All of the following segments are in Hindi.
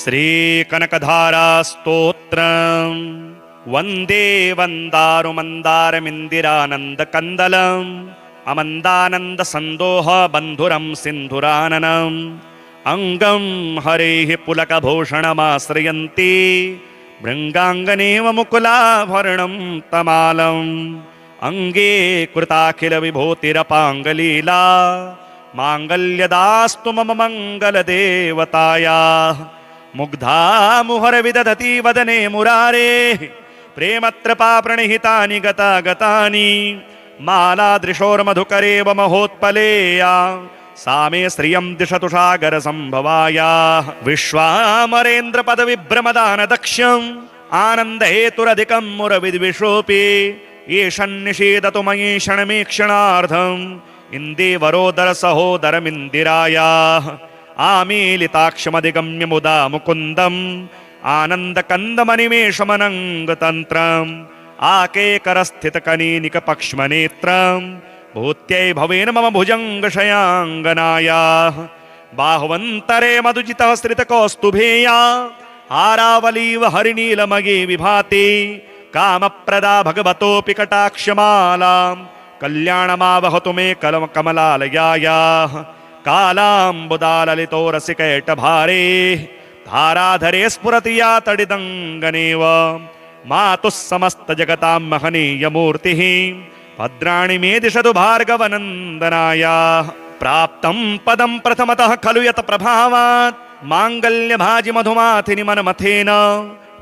श्रीकनकधारा स्तोत्रम् वन्दे वन्दारुमन्दारमिन्दिरानन्दकन्दलम् अमन्दानन्दसन्दोह बन्धुरं सिन्धुराननम् अङ्गं हरेः पुलकभूषणमाश्रयन्ति भृङ्गाङ्गनेव मुकुलाभरणं तमालम् अङ्गे कृताखिलविभूतिरपाङ्गलीला माङ्गल्यदास्तु मम मङ्गलदेवतायाः मुग्धा मुहुरविदधति वदने मुरारेः प्रेमत्रपा प्रणिहितानि गतागतानि मालादृशोर्मधुकरेव महोत्पलेया सा मे श्रियं दिशतु सागरसम्भवायाः विश्वामरेन्द्रपदविभ्रमदानदक्ष्यम् आनन्दहेतुरधिकं मुरविद्विषोऽपि ईशन्निषेदतु मयि क्षणमीक्षणार्धम् इन्दीवरोदर सहोदरमिन्दिरायाः आमीलिताक्षमधिगम्य मुदा मुकुन्दम् आनन्दकन्दमनिमेषमनङ्गतन्त्रम् आकेकरस्थितकनीनिकपक्ष्मनेत्रम् भूत्यै भवेन मम भुजङ्गशयाङ्गनायाः बाहुवन्तरे मधुजितः श्रितकौस्तुभेया हारावलीव हरिनीलमगे विभाति कामप्रदा भगवतोऽपि कटाक्षमालाम् कल्याणमावहतु मे कमलालयायाः कालाम्बुदाललितो रसिकैटभारे धाराधरे स्फुरति या तडिदङ्गनेव मातुः समस्तजगतां महनीयमूर्तिः भद्राणि मे दिशतु भार्गवनन्दनायाः प्राप्तं पदं प्रथमतः खलु यत प्रभावात् माङ्गल्यभाजि मधुमाथिनि मनमथेन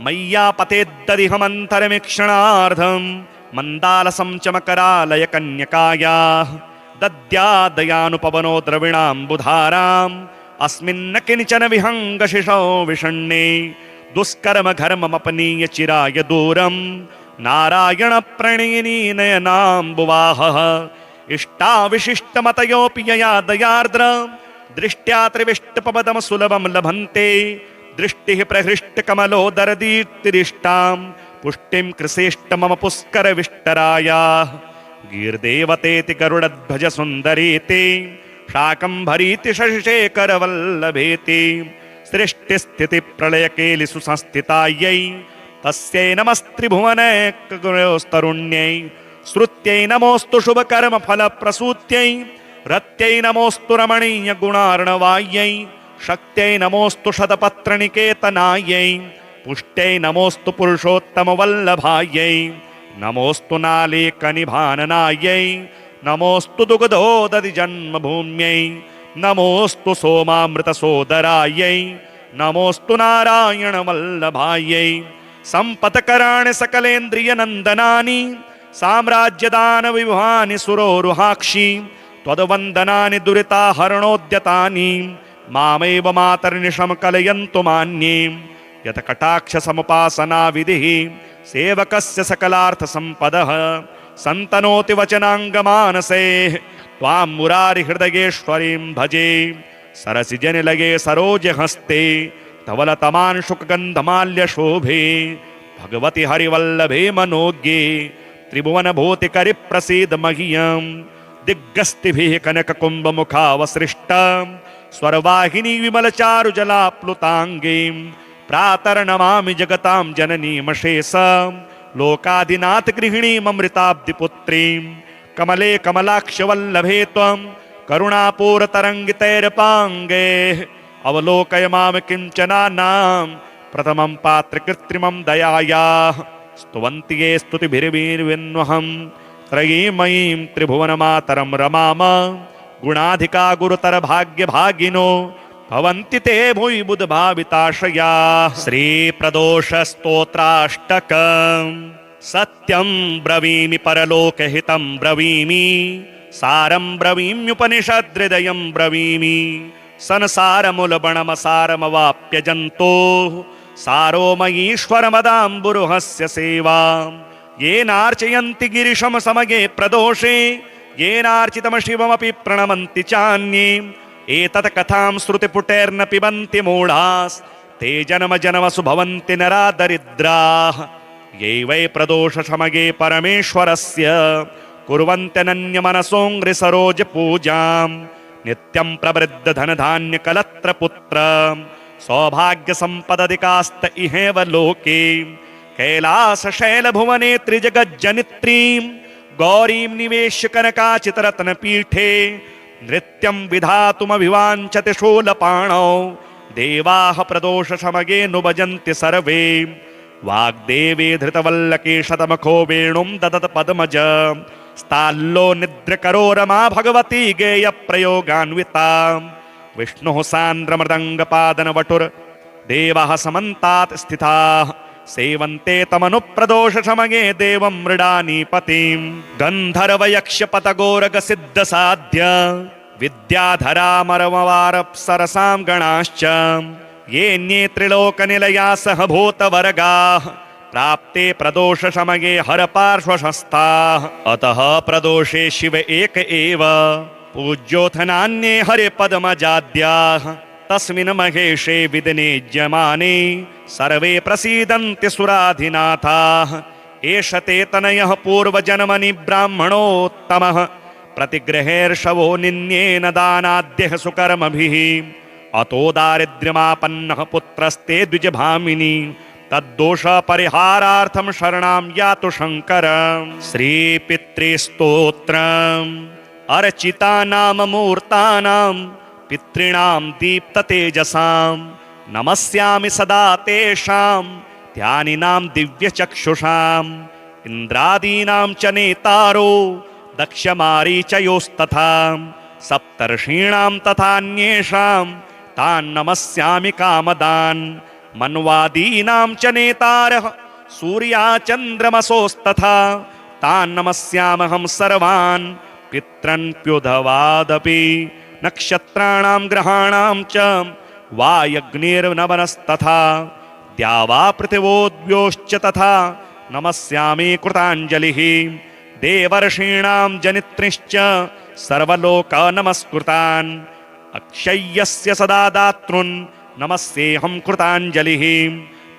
मय्या पतेद्ददिहमन्तरमीक्षणार्धम् मन्दालसं चमकरालय कन्यकायाः दद्यादयानुपवनो द्रविणाम्बुधाराम् अस्मिन्न किञ्चन विहङ्गशिशौ विषण्णे दुष्कर्म घर्ममपनीय चिराय दूरम् नारायण प्रणयिनी नयनाम्बुवाहः इष्टाविशिष्टमतयोऽपि यया दयार्द्र दृष्ट्या त्रिविष्टपदं सुलभं लभन्ते दृष्टिः प्रहृष्टकमलोदरदीप्तिरिष्टाम् पुष्टिं कृसेष्ट मम पुष्कर विष्टरायाः गीर्देवतेति गरुडध्वज सुन्दरीति शाकम्भरीति शशिशेखरवल्लभेति सृष्टिस्थिति प्रलयकेलिषु संस्थितायै तस्यै नमस्त्रिभुवनैकगुणोस्तरुण्यै श्रुत्यै नमोऽस्तु शुभकर्मफलप्रसूत्यै रत्यै नमोऽस्तु रमणीय गुणार्णवायै शक्त्यै नमोऽस्तु शतपत्रनिकेतनायै पुष्ट्यै नमोऽस्तु पुरुषोत्तमवल्लभायै नमोऽस्तु नालेकनिभाननायै नमोऽस्तु दुग्धोदधि जन्मभूम्यै नमोऽस्तु सोमामृतसोदरायै नमोऽस्तु नारायणवल्लभायै सम्पत्कराणि सकलेन्द्रियनन्दनानि साम्राज्यदानविभवानि सुरोरुहाक्षि त्वद्वन्दनानि दुरिताहरणोद्यतानि मामेव मातर्निशं कलयन्तु मान्ये यत कटाक्षसमुपासना विधिः सेवकस्य सकलार्थसम्पदः सन्तनोति वचनाङ्गमानसे त्वां मुरारिहृदयेश्वरीं भजे सरसिजनिलये सरोजहस्ते धवलतमांशुकगन्धमाल्यशोभे भगवति हरिवल्लभे मनोज्ञे त्रिभुवनभूतिकरिप्रसीद मह्यम् दिग्गस्तिभिः कनककुम्भमुखावसृष्टां स्वरवाहिनी विमलचारुजलाप्लुताङ्गीं प्रातर्नमामि जगतां जननीमशेषां लोकाधिनाथ गृहिणीममृताब्धिपुत्रीं कमले कमलाक्षवल्लभे त्वं करुणापूरतरङ्गितैरपाङ्गे अवलोकय मां किञ्चनानां प्रथमं पात्रकृत्रिमं दयायाः स्तुवन्ति ये स्तुतिभिर्वीर्विन्वहं त्रयीमयीं त्रिभुवनमातरं रमाम गुणाधिका गुरुतर भाग्यभागिनो भवन्ति ते भुवि बुधभाविताशयाः श्रीप्रदोषस्तोत्राष्टकम् सत्यं ब्रवीमि परलोकहितं ब्रवीमि सारं ब्रवीम्युपनिषदृदयं ब्रवीमि संसारमुलबणमसारमवाप्य जन्तोः सारो मयीश्वरमदाम्बुरुहस्य सेवां येनार्चयन्ति गिरिशं समये प्रदोषे येनार्चितं शिवमपि प्रणमन्ति चान्ये एतत् कथां श्रुतिपुटैर्न पिबन्ति मूढास् ते जन्म जन्मसु भवन्ति नरा दरिद्राः ये वै प्रदोषसमये परमेश्वरस्य कुर्वन्त्यनन्यमनसोऽङ्घ्रिसरोजपूजां नित्यं प्रवृद्धधनधान्यकलत्रपुत्र सौभाग्यसम्पदधिकास्त इहेव लोके कैलासशैलभुवने त्रिजगज्जनित्रीं गौरीं निवेश्य कनकाचितरत्नपीठे नृत्यं विधातुमभिवाञ्छति शूलपाणौ देवाः प्रदोषशमगेऽनुभजन्ति सर्वे वाग्देवे धृतवल्लके शतमुखो वेणुं ददत पद्मज स्ताल्लो निद्रकरो रमा भगवती गेयप्रयोगान्विता विष्णुः सान्द्रमृदङ्गपादनवटुर् देवः समन्तात् स्थिताः सेवन्ते तमनुप्रदोषशमगे देवं मृडानीपतिं गन्धर्वयक्षपतगोरगसिद्धसाध्य विद्याधरामरमवारप्सरसां गणाश्च येऽन्ये त्रिलोकनिलया सह भूतवर्गाः प्राप्ते प्रदोषशमगे हरपार्श्वशस्ताः अतः प्रदोषे शिव एक एव पूज्योऽथ नान्ये हरिपद्मजाद्याः तस्मिन् महेशे विदिनेज्यमाने सर्वे प्रसीदन्ति सुराधिनाथाः एष ते तनयः पूर्वजन्मनि ब्राह्मणोत्तमः प्रतिगृहेर्षवो निन्येन दानाद्यः सुकर्मभिः अतो दारिद्र्यमापन्नः पुत्रस्ते द्विजभामिनी तद्दोषपरिहारार्थं शरणां यातु शङ्कर श्रीपितृस्तोत्रम् अर्चितानां मूर्तानां पितॄणां दीप्ततेजसां नमस्यामि सदा तेषां ध्यानिनां दिव्यचक्षुषाम् इन्द्रादीनां च नेतारो दक्षमारीचयोस्तथा सप्तर्षीणां तथान्येषां तान् नमस्यामि कामदान् मन्वादीनां च नेतारः सूर्याचन्द्रमसोस्तथा तान् नमस्यामहं सर्वान् पितृन्प्युधवादपि नक्षत्राणां ग्रहाणां च वायग्निर्नवनस्तथा द्यावा पृथिवोद्योश्च तथा नमस्यामि कृताञ्जलिः देवर्षीणां जनित्रिश्च सर्वलोक नमस्कृतान् अक्षय्यस्य सदा दातॄन् नमस्येऽहं कृताञ्जलिः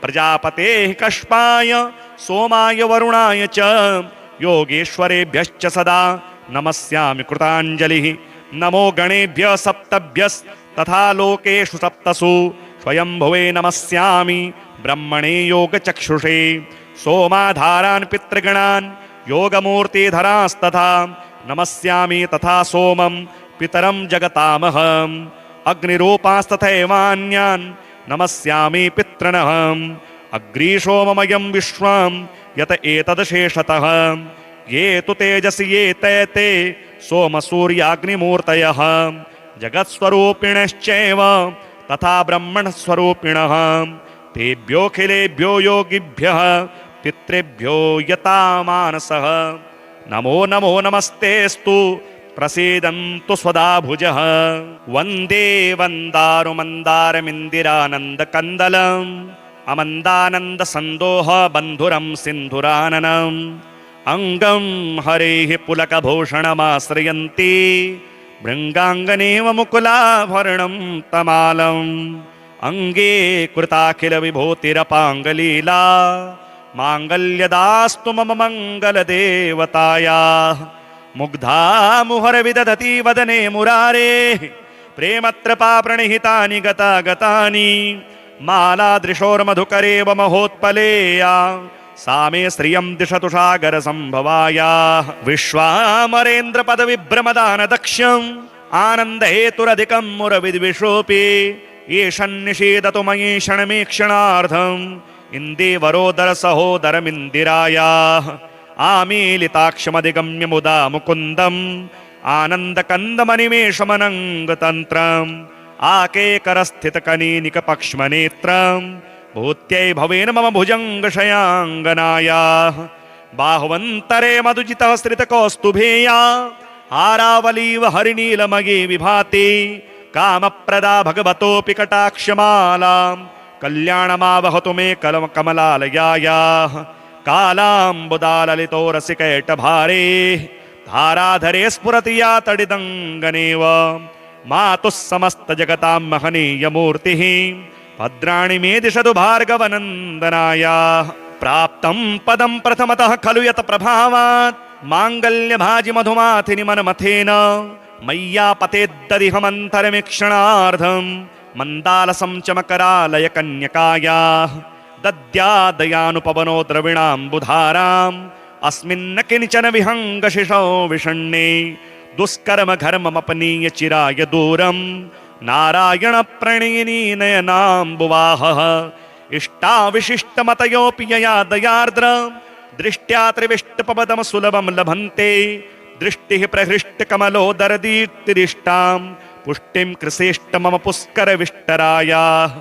प्रजापतेः कष्पाय सोमाय वरुणाय च योगेश्वरेभ्यश्च सदा नमस्यामि कृताञ्जलिः नमो गणेभ्यः सप्तभ्यस्तथा लोकेषु सप्तसु स्वयंभुवे नमस्यामि ब्रह्मणे योगचक्षुषे सोमाधारान् पितृगणान् योगमूर्तिधरास्तथा नमस्यामि तथा सोमं पितरं जगतामहम् अग्निरूपास्तथैवान्यान् नमस्यामि पितॄनहम् अग्रीशोममयं विश्वं यत एतदशेषतः ये तु तेजसि ये ते सोमसूर्याग्निमूर्तयः जगत्स्वरूपिणश्चैव तथा ब्रह्मणस्वरूपिणः तेभ्योऽखिलेभ्यो योगिभ्यः पितृभ्यो यतामानसः नमो नमो नमस्तेस्तु प्रसीदन्तु स्वदा भुजः वन्दे वन्दारुमन्दारमिन्दिरानन्दकन्दलम् अमन्दानन्दसन्दोह बन्धुरं सिन्धुराननम् अंगं हरेः पुलकभूषणमाश्रयन्ति भृङ्गाङ्गनेव मुकुलाभरणं तमालम् अंगे कृताखिलविभूतिरपाङ्गलीला माङ्गल्यदास्तु मम मङ्गलदेवतायाः मुग्धा मुहुरविदधति वदने मुरारेः प्रेमत्रपाप्रणिहितानि गतागतानि मालादृशोर्मधुकरेव महोत्पलेया सा मे श्रियं दिशतु सागरसम्भवायाः विश्वामरेन्द्रपदविभ्रमदानदक्ष्यम् आनन्दहेतुरधिकं मुरविद्विषोऽपि येषन्निषेदतु मयि क्षणमीक्षणार्धम् इन्दीवरोदरसहोदरमिन्दिरायाः आमीलिताक्षमधिगम्य मुदा मुकुन्दम् आनन्दकन्दमनिमेषमनङ्गतन्त्रम् आकेकरस्थितकनीनिकपक्ष्मनेत्रम् भूत्यै भवेन मम भुजङ्गशयाङ्गनायाः बाहुवन्तरे मधुजितः स्त्रितकौस्तुभेया हारावलीव हरिनीलमगे विभाति कामप्रदा भगवतोऽपि कटाक्षमालां कल्याणमावहतु मे कमलालयायाः कालाम्बुदाललितो रसिकैटभारे धाराधरे स्फुरति या तडिदङ्गनेव मातुः समस्तजगतां महनीयमूर्तिः भद्राणि मे दिशतु भार्गवनन्दनायाः प्राप्तं पदं प्रथमतः खलु यत प्रभावात् माङ्गल्यभाजि मधुमाथिनि मनमथेन मय्यापतेद्ददिहमन्तरमीक्षणार्धम् मन्दालसं च मकरालय कन्यकायाः दद्यादयानुपवनो द्रविणाम्बुधाराम् अस्मिन्न किञ्चन विहङ्गशिशौ विषण्णे दुष्कर्म घर्ममपनीय चिराय दूरम् नारायण प्रणयिनी नयनाम्बुवाहः इष्टाविशिष्टमतयोऽपि यया दयार्द्र दृष्ट्या त्रिविष्टपदं सुलभं लभन्ते दृष्टिः प्रहृष्टकमलोदरदीप्तिरिष्टां पुष्टिं कृसेष्ट मम पुष्करविष्टरायाः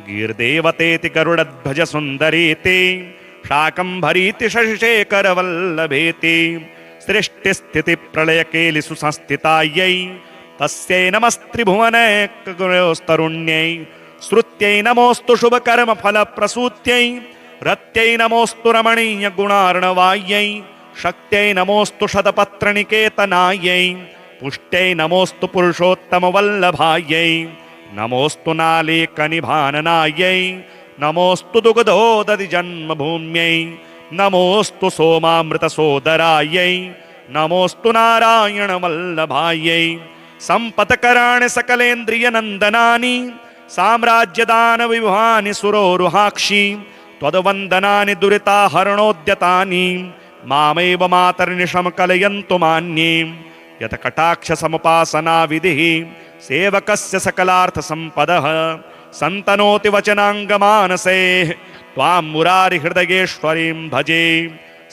गीर्देवतेति गरुडध्वज सुन्दरीति शाकम्भरीति शशिशेखरवल्लभेति सृष्टिस्थितिप्रलयकेलिषु संस्थितायै तस्यै नमस्त्रिभुवनैकगुणयोस्तरुण्यै श्रुत्यै नमोऽस्तु शुभकर्मफलप्रसूत्यै रत्यै नमोऽस्तु रमणीयगुणार्णवायै शक्त्यै नमोऽस्तु शतपत्रनिकेतनायै पुष्ट्यै नमोऽस्तु पुरुषोत्तमवल्लभायै नमोऽस्तु नालेकनिभाननायै नमोऽस्तु दुग्धोदधिजन्मभूम्यै नमोऽस्तु सोमामृतसोदरायै नमोऽस्तु नारायणवल्लभायै सम्पत्कराणि सकलेन्द्रियनन्दनानि साम्राज्यदानविभवानि सुरोरुहाक्षि त्वद्वन्दनानि दुरिताहरणोद्यतानि मामेव मातर्निशं कलयन्तु मान्ये यत कटाक्षसमुपासना विधिः सेवकस्य सकलार्थसम्पदः सन्तनोति वचनाङ्गमानसे त्वां मुरारिहृदयेश्वरीं भजे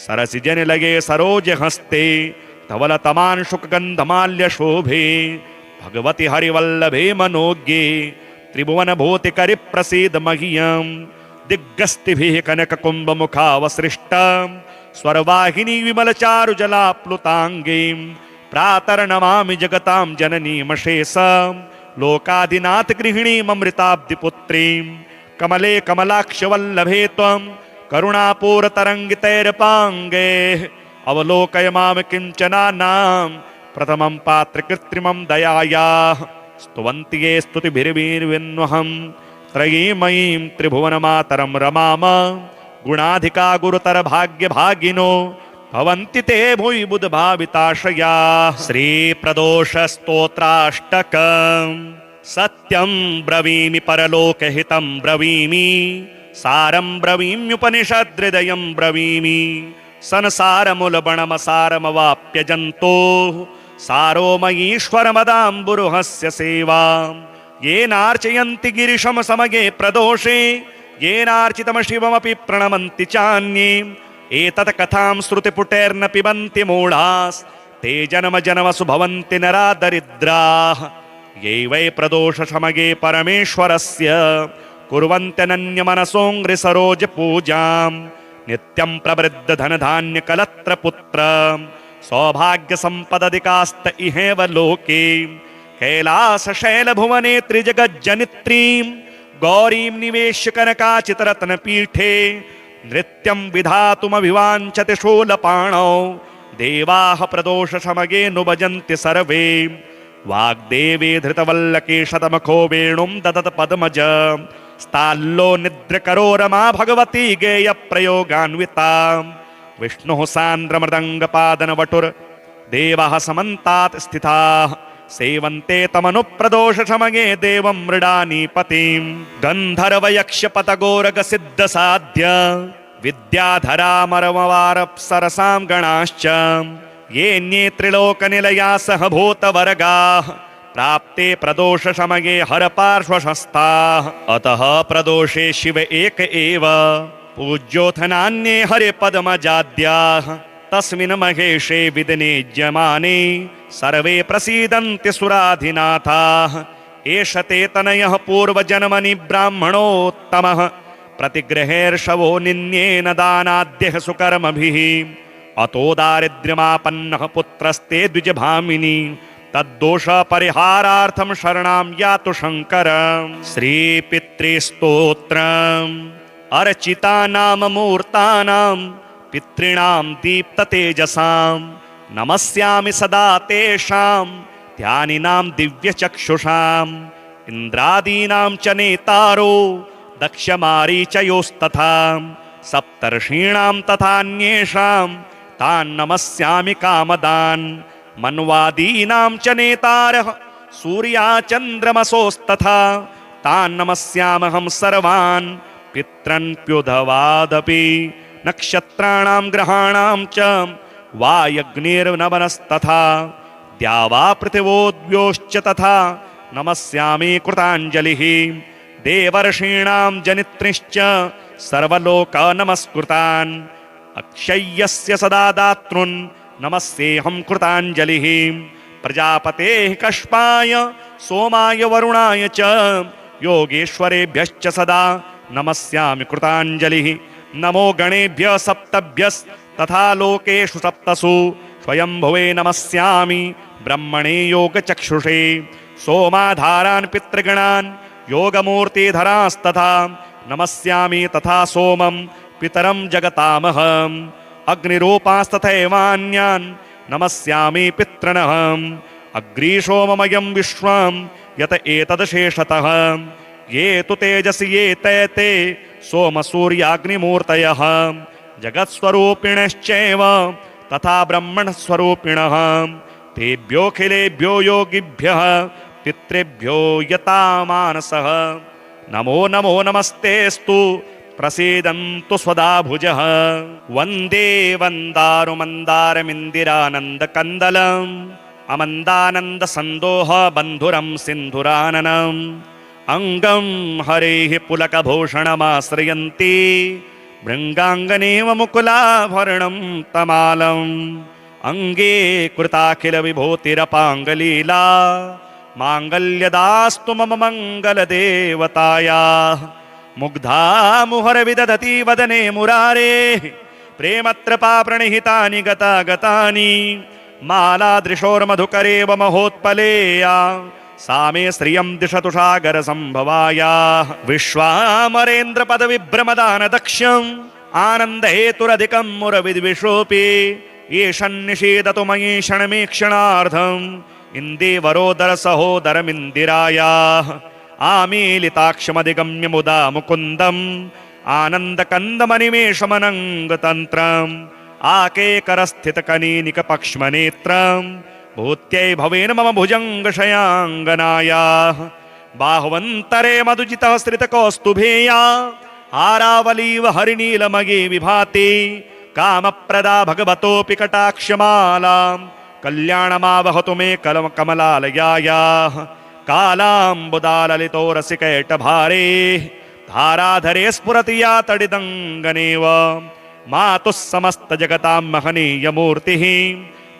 सरसिजनिलये सरोजहस्ते धवलतमांशुकगन्धमाल्यशोभे भगवति हरिवल्लभे मनोज्ञे त्रिभुवनभूतिकरिप्रसीद मह्यं दिग्गस्तिभिः कनककुम्भमुखावसृष्टां स्वर्वाहिनी विमलचारुजलाप्लुताङ्गीं प्रातर्नमामि जगतां जननीमशेषां लोकाधिनाथ गृहिणीममृताब्धिपुत्रीं कमले कमलाक्षवल्लभे त्वं करुणापूरतरङ्गितैरपाङ्गे अवलोकय मां किञ्चनानां प्रथमं पात्रकृत्रिमं दयायाः स्तुवन्ति ये स्तुतिभिर्वीर्विन्वहं त्रयीमयीं त्रिभुवनमातरं रमाम गुणाधिका गुरुतर भाग्यभागिनो भवन्ति ते भुवि बुधभाविताशयाः श्रीप्रदोषस्तोत्राष्टकम् सत्यं ब्रवीमि परलोकहितं ब्रवीमि सारं ब्रवीम्युपनिषद्हृदयं ब्रवीमि संसारमूलबणमसारमवाप्य जन्तोः सारो मयीश्वरमदाम्बुरुहस्य सेवां येनार्चयन्ति गिरिशं समये प्रदोषे येनार्चितं शिवमपि प्रणमन्ति चान्ये एतत् कथां श्रुतिपुटैर्न पिबन्ति मूढास् ते जन्म जन्मसु भवन्ति नरा दरिद्राः ये वै प्रदोषसमये परमेश्वरस्य कुर्वन्त्यनन्यमनसोऽङ्घ्रिसरोजपूजां नित्यं प्रवृद्धधनधान्यकलत्रपुत्र सौभाग्यसम्पदधिकास्त इहेव लोके कैलासशैलभुवने त्रिजगज्जनित्रीं गौरीं निवेश्य कनकाचितरत्नपीठे नृत्यं विधातुमभिवाञ्छति शूलपाणौ देवाः प्रदोषसमये नुभजन्ति सर्वे वाग्देवी धृतवल्लकी शतमुखो वेणुं ददत पद्मज स्ताल्लो निद्रकरो रमा भगवती गेयप्रयोगान्विता विष्णुः सान्द्रमृदङ्गपादनवटुर् देवः समन्तात् स्थिताः सेवन्ते तमनुप्रदोषसमये देवं मृडानीपतिं गन्धर्वयक्षपतगोरगसिद्धसाध्य विद्याधरामरमवारप्सरसां गणाश्च येऽन्ये त्रिलोकनिलया सह भूतवर्गाः प्राप्ते प्रदोषसमये हरपार्श्वशस्ताः अतः प्रदोषे शिव एक एव पूज्योऽथ नान्ये हरिपद्मजाद्याः तस्मिन् महेशे विदिनेज्यमाने सर्वे प्रसीदन्ति सुराधिनाथाः एष ते तनयः पूर्वजन्मनि ब्राह्मणोत्तमः प्रतिगृहेर्षवो निन्येन दानाद्यः सुकर्मभिः अतो दारिद्र्यमापन्नः पुत्रस्ते द्विजभामिनी तद्दोषपरिहारार्थं शरणां यातु शङ्करं श्रीपितृस्तोत्रम् अर्चितानां मूर्तानां पितॄणां दीप्ततेजसां नमस्यामि सदा तेषां ध्यानिनां दिव्यचक्षुषाम् इन्द्रादीनां च नेतारो दक्षमारीचयोस्तथा सप्तर्षीणां तथान्येषां तान् नमस्यामि कामदान् मन्वादीनां च नेतारः सूर्याचन्द्रमसोस्तथा तान् नमस्यामहं सर्वान् पितॄन्प्युधवादपि नक्षत्राणां ग्रहाणां च वायग्निर्नवनस्तथा द्यावा पृथिवोद्योश्च तथा नमस्यामि कृताञ्जलिः देवर्षीणां जनित्रिश्च सर्वलोक नमस्कृतान् अक्षय्यस्य सदा दातॄन् नमस्येऽहं कृताञ्जलिः प्रजापतेः कश्यपाय सोमाय वरुणाय च योगेश्वरेभ्यश्च सदा नमस्यामि कृताञ्जलिः नमो गणेभ्यः सप्तभ्यस्तथा लोकेषु सप्तसु स्वयंभुवे नमस्यामि ब्रह्मणे योगचक्षुषे सोमाधारान् पितृगणान् योगमूर्तिधरांस्तथा नमस्यामि तथा सोमं पितरं जगतामहम् अग्निरूपांस्तथैवान्यान् नमस्यामि पितॄनहम् अग्रीशोममयं विश्वं यत एतदशेषतः ये तु तेजसि ये ते सोमसूर्याग्निमूर्तयः जगत्स्वरूपिणश्चैव तथा ब्रह्मणस्वरूपिणः तेभ्योऽखिलेभ्यो योगिभ्यः पितृभ्यो यतामानसः नमो नमो नमस्तेस्तु प्रसीदन्तु स्वदा भुजः वन्दे वन्दारुमन्दारमिन्दिरानन्दकन्दलम् अमन्दानन्दसन्दोह बन्धुरं सिन्धुराननम् अङ्गं हरेः पुलकभूषणमाश्रयन्ति भृङ्गाङ्गनेव मुकुलाभरणं तमालम् अङ्गे कृताखिलविभूतिरपाङ्गलीला माङ्गल्यदास्तु मम मङ्गलदेवतायाः मुग्धा मुहुरविदधति वदने मुरारेः प्रेमत्रपाप्रणिहितानि गतागतानि मालादृशोर्मधुकरेव महोत्पलेया सा मे श्रियं दिशतु सागरसम्भवायाः विश्वामरेन्द्रपदविभ्रमदानदक्ष्यम् आनन्दहेतुरधिकं मुरविद्विषोऽपि येषन्निषेदतु मयि क्षणमेक्षणार्धम् इन्दीवरोदरसहोदरमिन्दिरायाः आमीलिताक्षमधिगम्य मुदा मुकुन्दम् आनन्दकन्दमनिमेषमनङ्गतन्त्रम् आकेकरस्थितकनीनिकपक्ष्मनेत्रम् भूत्यै भवेन मम भुजङ्गशयाङ्गनायाः बाहुवन्तरे मधुजितः श्रितकौस्तुभेया हारावलीव हरिनीलमये विभाति कामप्रदा भगवतोऽपि कटाक्षमालाम् कल्याणमावहतु मे कमलालयायाः कालाम्बुदाललितो रसिकैटभारे धाराधरे स्फुरति या तडिदङ्गनेव मातुः समस्तजगतां महनीयमूर्तिः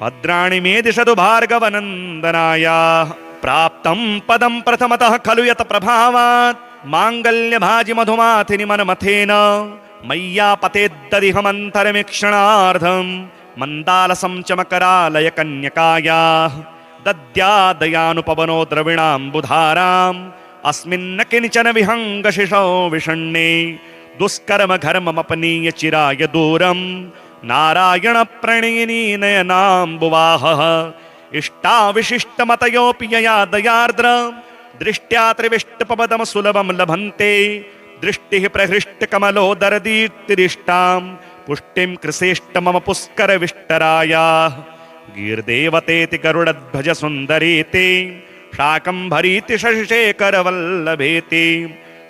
भद्राणि मे दिशतु भार्गवनन्दनायाः प्राप्तं पदं प्रथमतः खलु यत प्रभावात् माङ्गल्यभाजि मधुमाथिनि मनमथेन मय्यापतेद्ददिहमन्तरमीक्षणार्धम् मन्दालसं च मकरालय कन्यकायाः दद्यादयानुपवनो द्रविणाम्बुधाराम् अस्मिन्न किञ्चन विहङ्गशिशौ विषण्णे दुष्कर्म घर्ममपनीय चिराय दूरम् नारायण प्रणयिनी नयनाम्बुवाहः इष्टाविशिष्टमतयोऽपि यया दयार्द्र दृष्ट्या त्रिविष्टपदं सुलभं लभन्ते दृष्टिः प्रहृष्टकमलोदरदीप्तिरिष्टाम् पुष्टिं कृसेष्ट मम पुष्करविष्टरायाः गीर्देवतेति गरुडध्वज सुन्दरीति शाकम्भरीति शशिशेखरवल्लभेति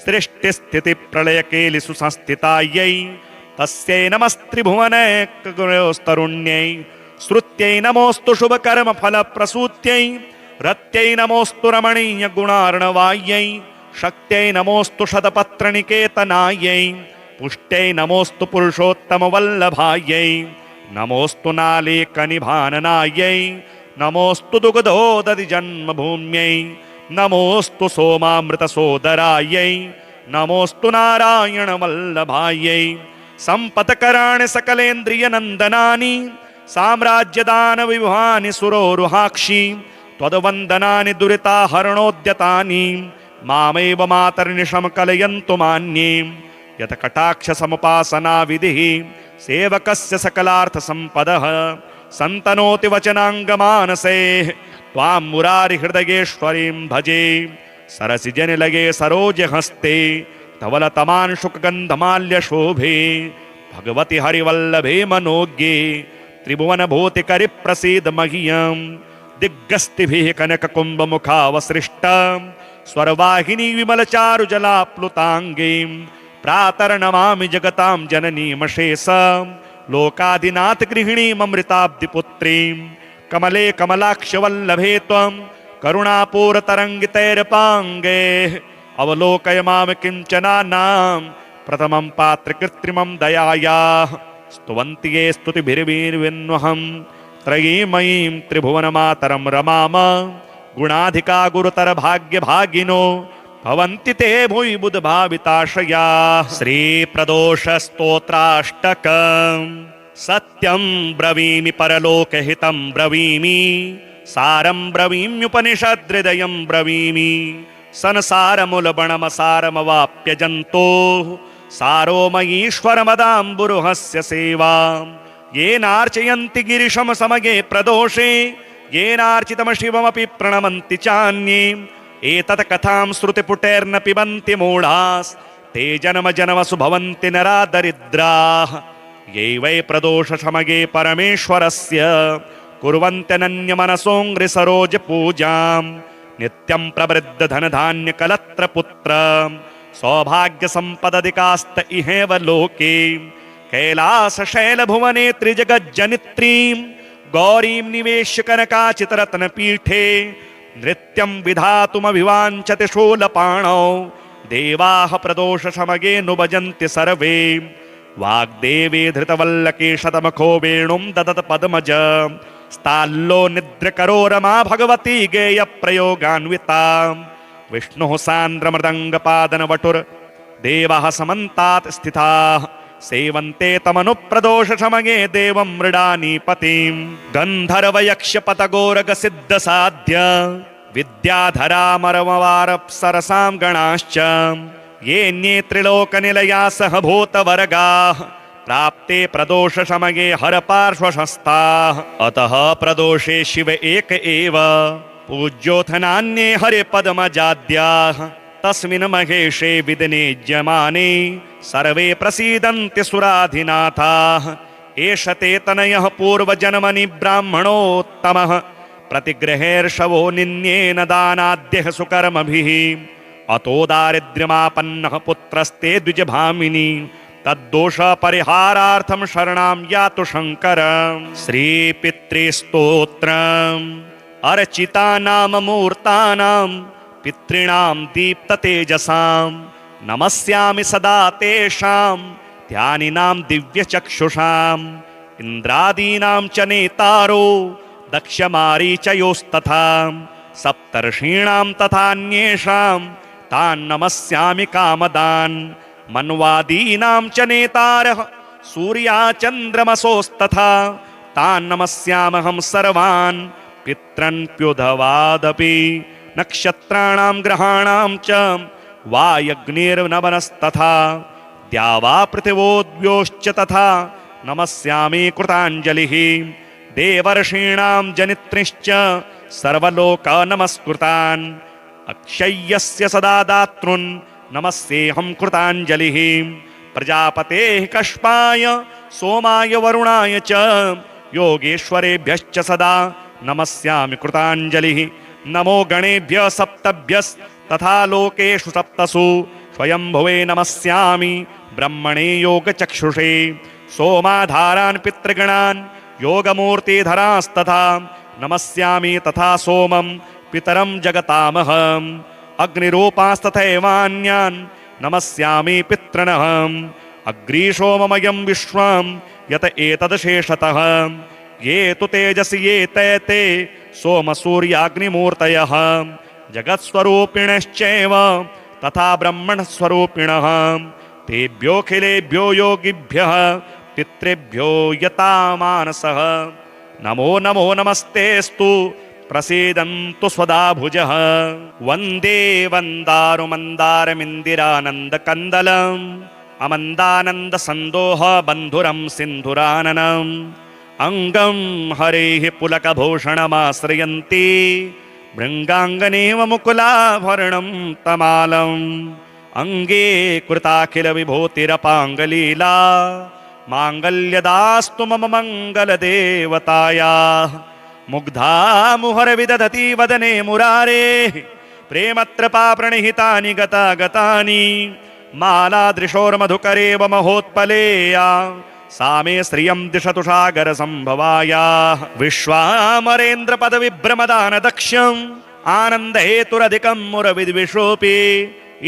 सृष्टिस्थितिप्रलयकेलिषु संस्थितायै तस्यै नमस्त्रिभुवनैकगुणोस्तरुण्यै श्रुत्यै नमोऽस्तु शुभकर्मफलप्रसूत्यै रत्यै नमोऽस्तु रमणीयगुणार्णवायै शक्त्यै नमोऽस्तु शतपत्रनिकेतनायै पुष्ट्यै नमोऽस्तु पुरुषोत्तमवल्लभायै नमोऽस्तु नालेकनिभाननायै नमोऽस्तु दुग्धोदधिजन्मभूम्यै नमोऽस्तु सोमामृतसोदरायै नमोऽस्तु नारायणवल्लभायै सम्पत्कराणि सकलेन्द्रियनन्दनानि साम्राज्यदानविभवानि सुरोरुहाक्षि त्वद्वन्दनानि दुरिताहरणोद्यतानि मामेव मातर्निशं कलयन्तु मान्ये यत् कटाक्षसमुपासना विधिः सेवकस्य सकलार्थसम्पदः सन्तनोति वचनाङ्गमानसे त्वां मुरारिहृदयेश्वरीं भजे सरसिजनिलये सरोजहस्ते धवलतमांशुकगन्धमाल्यशोभे भगवति हरिवल्लभे मनोज्ञे त्रिभुवनभूतिकरिप्रसीद मह्यं दिग्गस्तिभिः कनककुम्भमुखावसृष्ट स्वरवाहिनी विमलचारुजलाप्लुताङ्गीं प्रातर्नमामि जगतां जननीमशेष लोकादिनाथ गृहिणीममृताब्धिपुत्रीं कमले कमलाक्षवल्लभे त्वं करुणापूरतरङ्गितैरपाङ्गे अवलोकय मां किञ्चनानां प्रथमं पात्रकृत्रिमं दयायाः स्तुवन्ति ये स्तुतिभिर्वीर्विन्वहं त्रयीमयीं त्रिभुवनमातरं रमाम गुणाधिका गुरुतर भाग्य भागिनो भवन्ति ते भूयि बुध भाविताशया श्री प्रदोष स्तोत्राष्टकं सत्यं ब्रवीमि परलोकहितं ब्रवीमि सारं ब्रवीम्युपनिषद्हृदयं ब्रवीमि संसारमूलबणमसारमवाप्य जन्तोः सारो मयीश्वरमदाम्बुरुहस्य सेवां येनार्चयन्ति गिरिशं समगे प्रदोषे येनार्चितं शिवमपि प्रणमन्ति चान्ये एतत् कथां श्रुतिपुटैर्न पिबन्ति मूढास् ते जन्म जन्मसु भवन्ति नरा दरिद्राः ये वै प्रदोषसमगे परमेश्वरस्य कुर्वन्त्यनन्यमनसोऽङ्घ्रिसरोजपूजां नित्यं प्रवृद्धधनधान्यकलत्रपुत्र सौभाग्यसम्पदधिकास्त इहेव लोके कैलासशैलभुवने त्रिजगज्जनित्रीं गौरीं निवेश्य कनकाचितरत्नपीठे नृत्यं विधातुमभिवाञ्छति शूलपाणौ देवाः प्रदोषसमगे नुभजन्ति सर्वे वाग्देवी धृतवल्लके शतमुखो वेणुं ददत पद्मज स्ताल्लो निद्रकरो रमा भगवती गेयप्रयोगान्विता विष्णुः सान्द्रमृदङ्गपादनवटुर देवः समन्तात् स्थिताः सेवन्ते तमनुप्रदोषसमगे देवं मृडानीपतिं गन्धर्वयक्षपतगोरगसिद्धसाध्य विद्याधरामरमवारप्सरसां गणाश्च येऽन्ये त्रिलोकनिलया सह भूतवर्गाः प्राप्ते प्रदोषसमगे हरपार्श्वशस्ताः अतः प्रदोषे शिव एक एव पूज्योऽथ नान्ये हरिपद्मजाद्याः तस्मिन् महेशे विदिनेज्यमाने सर्वे प्रसीदन्ति सुराधिनाथाः एष ते तनयः पूर्वजन्मनि ब्राह्मणोत्तमः प्रतिगृहेर्षवो निन्येन दानाद्यः सुकर्मभिः अतो दारिद्र्यमापन्नः पुत्रस्ते द्विजभामिनी तद्दोष परिहारार्थं शरणां यातु शङ्कर श्रीपितृस्तोत्रम् अर्चितानां मूर्तानां पितॄणां दीप्ततेजसां नमस्यामि सदा तेषां ध्यानिनां दिव्यचक्षुषाम् इन्द्रादीनां च नेतारो दक्षमारीचयोस्तथा सप्तर्षीणां तथान्येषां तान् नमस्यामि कामदान् मन्वादीनां च नेतारः सूर्याचन्द्रमसोस्तथा तान् नमस्यामहं सर्वान् पितॄन्प्युधवादपि नक्षत्राणां ग्रहाणां च वायग्निर्नवनस्तथा द्यावा पृथिवोद्योश्च तथा नमस्यामि कृताञ्जलिः देवर्षीणां जनित्रिश्च सर्वलोक नमस्कृतान् अक्षय्यस्य सदा दातॄन् नमस्येऽहं कृताञ्जलिः प्रजापतेः कश्यपाय सोमाय वरुणाय च योगेश्वरेभ्यश्च सदा नमस्यामि कृताञ्जलिः नमो गणेभ्यः सप्तभ्यस्तथा लोकेषु सप्तसु स्वयंभुवे नमस्यामि ब्रह्मणे योगचक्षुषे सोमाधारान् पितृगणान् योगमूर्तिधरांस्तथा नमस्यामि तथा सोमं पितरं जगतामहम् अग्निरूपांस्तथैवान्यान् नमस्यामि पितॄनहम् अग्निशोममयं विश्वं यत एतदशेषतः ये तु तेजसि ये ते सोमसूर्याग्निमूर्तयः जगत्स्वरूपिणश्चैव तथा ब्रह्मणस्वरूपिणः तेभ्योऽखिलेभ्यो योगिभ्यः पितृभ्यो यता मानसः नमो नमो नमस्तेस्तु प्रसीदन्तु स्वदा भुजः वन्दे वन्दारुमन्दारमिन्दिरानन्दकन्दलम् अमन्दानन्दसन्दोह बन्धुरं सिन्धुराननम् अंगं हरेः पुलकभूषणमाश्रयन्ति भृङ्गाङ्गनेव मुकुलाभरणं तमालम् अंगे कृताखिलविभूतिरपाङ्गलीला माङ्गल्यदास्तु मम मङ्गलदेवतायाः मुग्धा मुहुरविदधति वदने मुरारेः प्रेमत्रपा प्रणिहितानि गतागतानि मालादृशोर्मधुकरेव महोत्पलेया सा मे श्रियं दिशतु सागरसम्भवायाः विश्वामरेन्द्रपदविभ्रमदानदक्ष्यम् आनन्दहेतुरधिकं मुरविद्विषोऽपि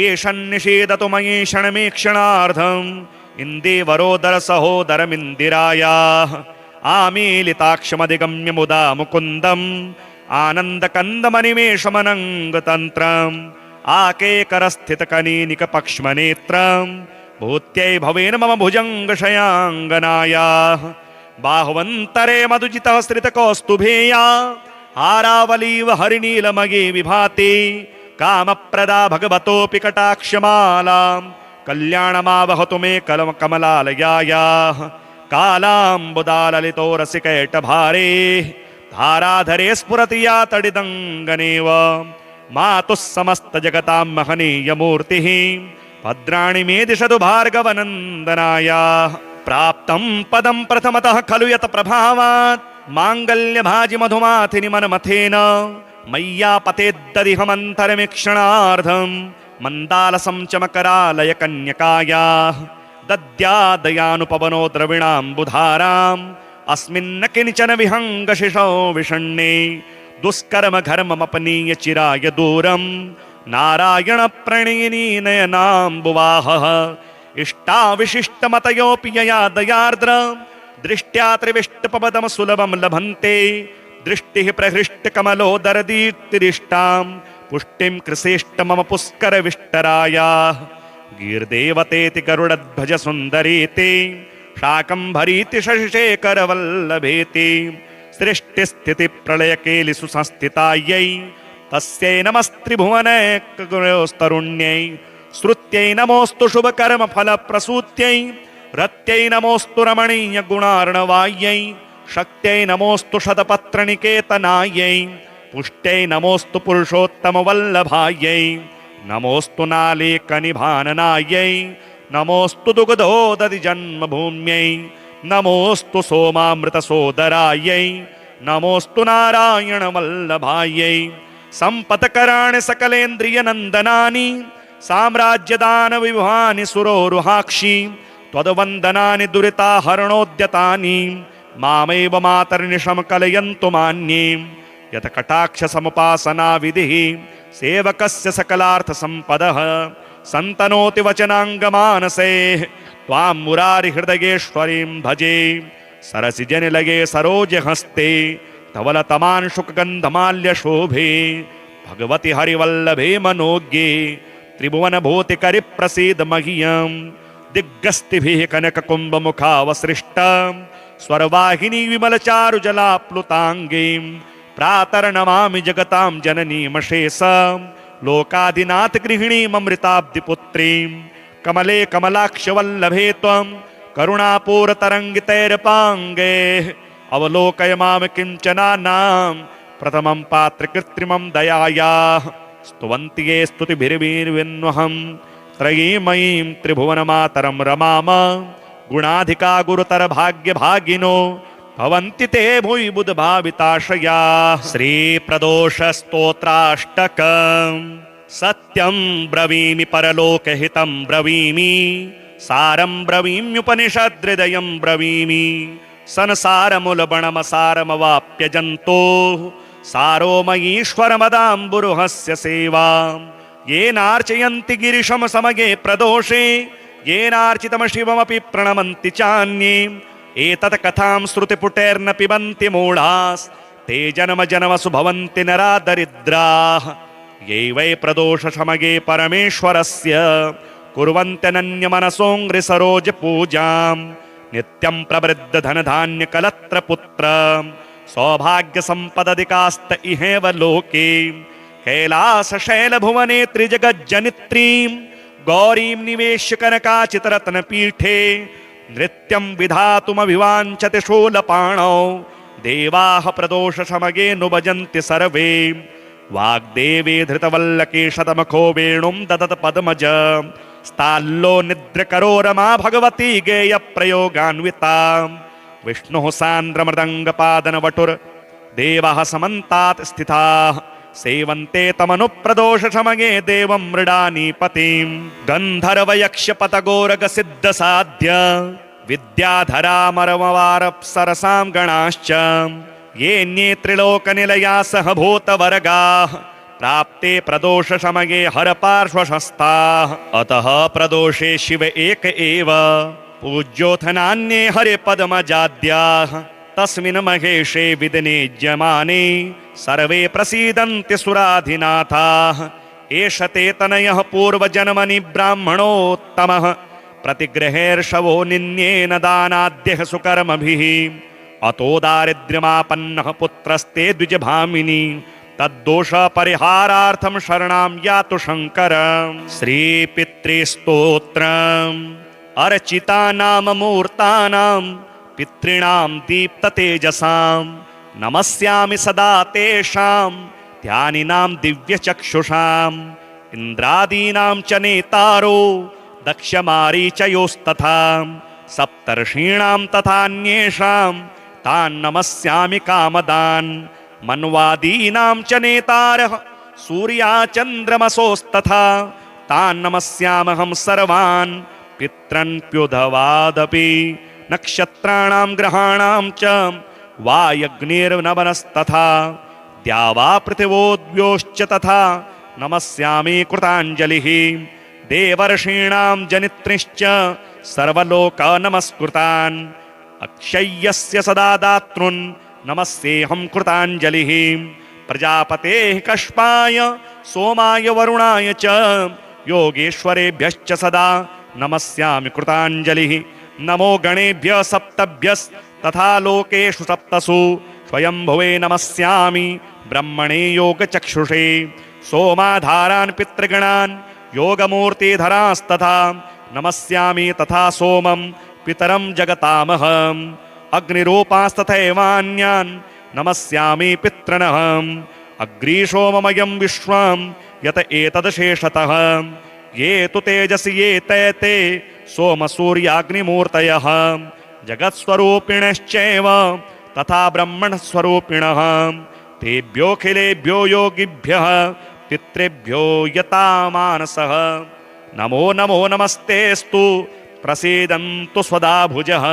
ईशन्निषेदतु मयि क्षणमीक्षणार्धम् इन्दीवरोदरसहोदरमिन्दिरायाः आमीलिताक्षमधिगम्य मुदा मुकुन्दम् आनन्दकन्दमनिमेषमनङ्गतन्त्रम् आकेकरस्थितकनीनिकपक्ष्मनेत्रम् भूत्यै भवेन मम भुजङ्गशयाङ्गनायाः बाहुवन्तरे मधुजितः स्त्रितकौस्तुभेया हारावलीव हरिनीलमगे विभाति कामप्रदा भगवतोऽपि कटाक्षमालाम् कल्याणमावहतु मे कमलालयायाः कालाम्बुदाललितो रसिकैटभारे धाराधरे स्फुरति या तडिदङ्गनेव मातुः समस्तजगतां महनीयमूर्तिः भद्राणि मे दिशतु भार्गवनन्दनायाः प्राप्तं पदं प्रथमतः खलु यत प्रभावात् माङ्गल्यभाजि मधुमाथिनि मनमथेन मय्यापतेद्ददिहमन्तरमीक्षणार्धम् मन्दालसं च मकरालय कन्यकायाः दद्यादयानुपवनो द्रविणाम्बुधाराम् अस्मिन्न किञ्चन विहङ्गशिशौ विषण्णे दुष्कर्म घर्ममपनीय चिराय दूरम् नारायण प्रणयिनी नयनाम्बुवाहः इष्टाविशिष्टमतयोऽपि यया दयार्द्र दृष्ट्या त्रिविष्टपदं सुलभं लभन्ते दृष्टिः प्रहृष्टकमलोदरदीप्तिरिष्टां पुष्टिं कृसेष्ट मम पुष्करविष्टरायाः गीर्देवतेति गरुडध्वज सुन्दरीति शाकम्भरीति शशिशेखरवल्लभेति सृष्टिस्थितिप्रलयकेलिषु संस्थितायै तस्यै नमस्त्रिभुवनैकगुणोस्तरुण्यै श्रुत्यै नमोऽस्तु शुभकर्मफलप्रसूत्यै रत्यै नमोऽस्तु रमणीयगुणार्णवायै शक्त्यै नमोऽस्तु शतपत्रनिकेतनायै पुष्ट्यै नमोऽस्तु पुरुषोत्तमवल्लभायै नमोऽस्तु नालेकनिभाननायै नमोऽस्तु दुग्धोदधि जन्मभूम्यै नमोऽस्तु सोमामृतसोदरायै नमोऽस्तु नारायणवल्लभायै सम्पत्कराणि सकलेन्द्रियनन्दनानि साम्राज्यदानविभवानि सुरोरुहाक्षि त्वद्वन्दनानि दुरिताहरणोद्यतानि मामेव मातर्निशं कलयन्तु मान्ये यत कटाक्षसमुपासना विधिः सेवकस्य सकलार्थसम्पदः सन्तनोति वचनाङ्गमानसे त्वां मुरारिहृदयेश्वरीं भजे सरसिजनिलये सरोजहस्ते धवलतमांशुकगन्धमाल्यशोभे भगवति हरिवल्लभे मनोज्ञे त्रिभुवनभूतिकरिप्रसीद मह्यं दिग्गस्तिभिः कनककुम्भमुखावसृष्टां स्वर्वाहिनी विमलचारुजलाप्लुताङ्गीं प्रातर्नमामि जगतां जननीमशेषां लोकाधिनाथ गृहिणीममृताब्धिपुत्रीं कमले कमलाक्षवल्लभे त्वं करुणापूरतरङ्गितैरपाङ्गे अवलोकय मां किञ्चनानां प्रथमं पात्रकृत्रिमं दयायाः स्तुवन्ति ये स्तुतिभिर्वीर्विन्वहं त्रयीमयीं त्रिभुवनमातरं रमाम गुणाधिका गुरुतरभाग्यभागिनो भवन्ति ते भुवि बुधभाविताशया श्रीप्रदोषस्तोत्राष्टकम् सत्यं ब्रवीमि परलोकहितं ब्रवीमि सारं ब्रवीम्युपनिषद्हृदयं ब्रवीमि संसारमुलबणमसारमवाप्य जन्तोः सारो मयीश्वरमदाम्बुरुहस्य सेवा येनार्चयन्ति गिरिशं समये प्रदोषे येनार्चितं शिवमपि प्रणमन्ति चान्ये एतत् कथां श्रुतिपुटैर्न पिबन्ति मूढास् ते जन्म जन्मसु भवन्ति नरा दरिद्राः ये वै प्रदोषसमये परमेश्वरस्य कुर्वन्त्यनन्यमनसोऽङ्घ्रिसरोजपूजां नित्यं प्रवृद्धधनधान्यकलत्रपुत्र सौभाग्यसम्पदधिकास्त इहेव लोके कैलासशैलभुवने त्रिजगज्जनित्रीं गौरीं निवेश्य कनकाचितरत्नपीठे नृत्यं विधातुमभिवाञ्छति शूलपाणौ देवाः प्रदोषसमये नुभजन्ति सर्वे वाग्देवी धृतवल्लकी शतमुखो वेणुं ददत पद्मज स्ताल्लो निद्रकरो रमा भगवती गेयप्रयोगान्विता विष्णुः सान्द्रमृदङ्गपादनवटुर् देवाः समन्तात् स्थिताः सेवन्ते तमनुप्रदोषशमगे देवं मृडानीपतिं गन्धर्वयक्षपतगोरगसिद्धसाध्य विद्याधरामरमवारप्सरसां गणाश्च येऽन्ये त्रिलोकनिलया सह भूतवर्गाः प्राप्ते प्रदोषशमगे हरपार्श्वशस्ताः अतः प्रदोषे शिव एक एव पूज्योऽथ नान्ये हरिपद्मजाद्याः तस्मिन् महेशे विदिनेज्यमाने सर्वे प्रसीदन्ति सुराधिनाथाः एष ते तनयः पूर्वजन्मनि ब्राह्मणोत्तमः प्रतिगृहेर्षवो निन्येन दानाद्यः सुकर्मभिः अतो दारिद्र्यमापन्नः पुत्रस्ते द्विजभामिनी तद्दोष परिहारार्थं शरणां यातु शङ्कर श्रीपितृस्तोत्रम् अर्चितानां मूर्तानां पितॄणां दीप्ततेजसां नमस्यामि सदा तेषां ध्यानिनां दिव्यचक्षुषाम् इन्द्रादीनां च नेतारो दक्षमारीचयोस्तथा सप्तर्षीणां तथान्येषां तान् नमस्यामि कामदान् मन्वादीनां च नेतारः सूर्याचन्द्रमसोस्तथा तान् नमस्यामहं सर्वान् पितॄन्प्युधवादपि नक्षत्राणां ग्रहाणां च वायग्निर्नवनस्तथा द्यावा पृथिवोद्योश्च तथा नमस्यामि कृताञ्जलिः देवर्षीणां जनित्रिश्च सर्वलोक नमस्कृतान् अक्षय्यस्य सदा दातॄन् नमस्येऽहं कृताञ्जलिः प्रजापतेः कश्यपाय सोमाय वरुणाय च योगेश्वरेभ्यश्च सदा नमस्यामि कृताञ्जलिः नमो गणेभ्यः सप्तभ्यस्तथा लोकेषु सप्तसु स्वयंभुवे नमस्यामि ब्रह्मणे योगचक्षुषे सोमाधारान् पितृगणान् योगमूर्तिधरांस्तथा नमस्यामि तथा सोमं पितरं जगतामहम् अग्निरूपांस्तथैवान्यान् नमस्यामि पितॄनहम् अग्निशोममयं विश्वं यत एतदशेषतः ये तु तेजसि ये ते सोमसूर्याग्निमूर्तयः जगत्स्वरूपिणश्चैव तथा ब्रह्मणस्वरूपिणः तेभ्योऽखिलेभ्यो योगिभ्यः पितृभ्यो यतामानसः नमो नमो नमस्तेस्तु प्रसीदन्तु स्वदा भुजः।